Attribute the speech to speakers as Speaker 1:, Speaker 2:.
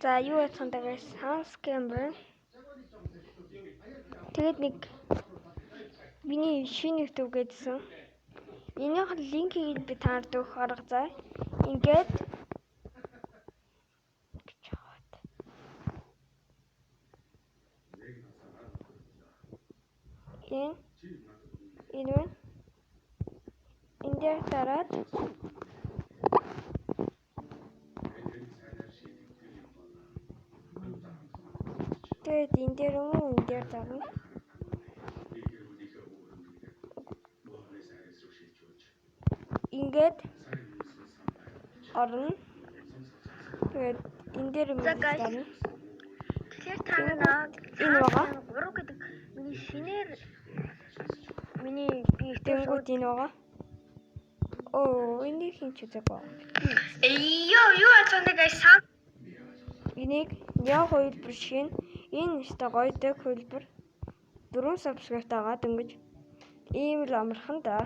Speaker 1: За юу яцхан дагаас Sans Camber. Тэгээд нэг миний шинэ YouTube гэдсэн. Энийх линкийг би танд өгөх арга зай. Ингээд энэ дээр дараад тэгээд энэ дээр дарна. Ингээд орно. Тэгээд энэ дээр дарна.
Speaker 2: Тэгэхээр та нар
Speaker 1: энэ байгаа.
Speaker 2: 3 гэдэг миний шинээр миний би
Speaker 1: тэнгууд энэ байгаа. Энийг хин ч үзээгүй.
Speaker 2: Юу ацсан guys
Speaker 1: Энийг яа хөлбөр шин энэ өстой гоё дэг хөлбөр 4 subscribe тагаад ингэж ийм л амархан да.